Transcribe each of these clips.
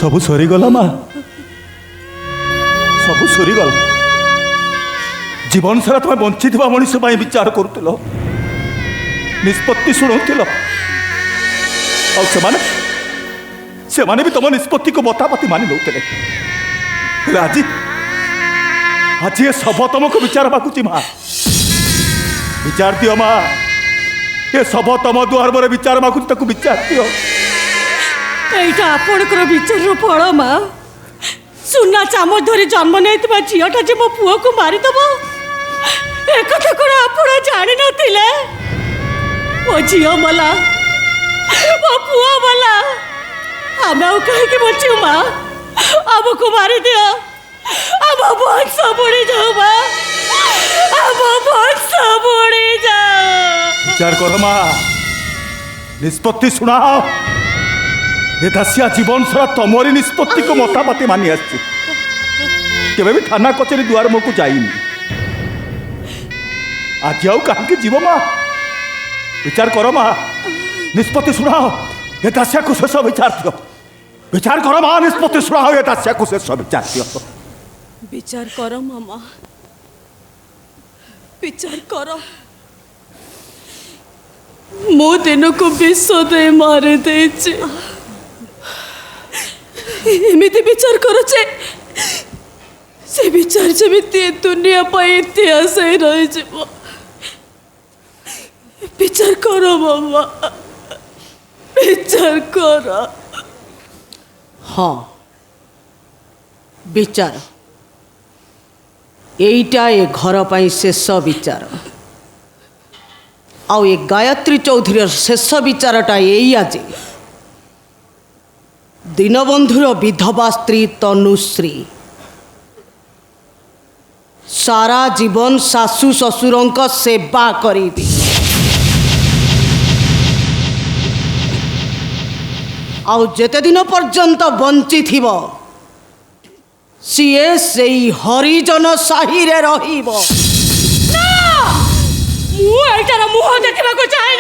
सबू सरीगला माँ सबू सरीगला जीवन सारा तुम बंची मनीष विचार करुल निष्पत्ति शुणुल से भी तुम निष्पत्ति को बतापति मानि नौते आज आज ये सब तुमको विचार मागुची माँ विचार दियो माँ ये सब तुम दुआर पर विचार मागुची ताकू विचार दियो एटा आपणकर विचार फल माँ सुना चामच धरी जन्म नहीं झीटा जे मो पुओ को मारिदेव एक कौन आप जान नथिले मो झी मला मो पुओ मला आम कहीं बचू माँ आमको मारी दियो आम वंश बुड़ी जाओ माँ आम वंश बुड़ी जाओ विचार कर माँ निष्पत्ति शुणाओ ये दासिया जीवन सारा तुमरी निष्पत्ति को मतामती मानि आके भी थाना कचेरी दुआर मुझको जाइनी आज आउ कहीं जीव माँ विचार कर माँ निष्पत्ति शुणाओ ये दासिया को शेष विचार दियो विचार कर माँ निष्पत्ति शुणाओ ये दासिया को शेष विचार दियो विचार कर मामा विचार कर मो दिन को विश्व दे मारे दे एमती विचार कर से विचार जमी दुनिया पर इतिहास रही विचार कर मामा विचार कर हाँ विचार एईटा ए घर पर शेष विचार आउ ए गायत्री चौधरी शेष विचारटा यही आज दीनबंधुर विधवा स्त्री तनुश्री सारा जीवन सासु ससुर सेवा करी आउ जेते दिन पर्यंत बंची थिबो सीए से हरिजन साही रे रहिबो मुह देखा चाहे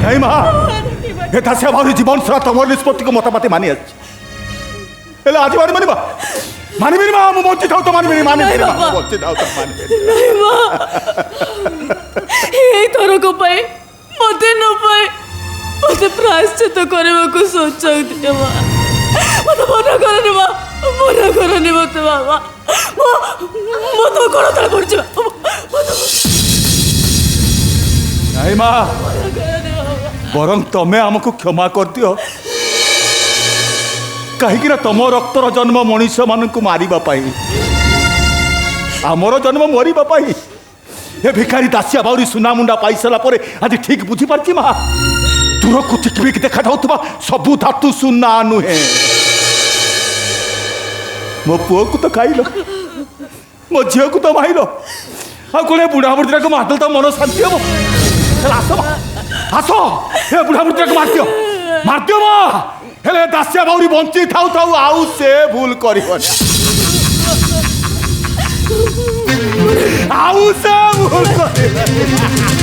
नहीं माँ ये दासिया भाव जीवन सारा तुम निष्पत्ति को मतामती मानि आज मानि मानिबा मानिबिनी माँ मु बंची थाउ तो मानिबिनी मानिबिनी माँ बंची थाउ तो मानिबिनी नहीं माँ यही थर को पाए मते न पाए मते प्रायश्चित करने को सोचा दिया माँ मत मना करने माँ मना करने मत माँ मत कौन तला पड़ जा नहीं माँ बरं तमें आमको क्षमा कर दियो कहीं तुम रक्तर जन्म मनीष मानक मारिबापाई आमर जन्म मरिबापाई ए भिखारी दासिया बाउरी सुना मुंडा पाई सारा पर आज ठीक बुझी पारछि माँ दूर को चिकबिक देखा जाउथबा सबु धातु सुना नुहे मो पुओ को तो खाइल मो झील को तो माइल आ कौन बुढ़ा बुढ़ी को मारदेल तो मन शांति हम आस आस हे बुढ़ा बुढ़ी को मारदियो माँ हेले दासिया बाउरी बंची थाउ थाउ आउ से भूल करिबनी आउ से भूल करिबनी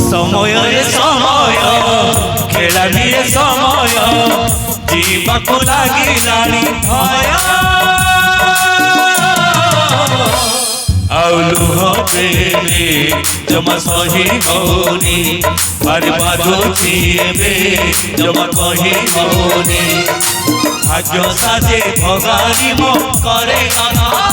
समय समय खेलानी समय जीवाको लागिलानी भय आउ लुह प्रेमे जमा सही मौनी भारी बाधुची एबे जमा कही मौनी भाग्य साजे भगानी मो करे गाना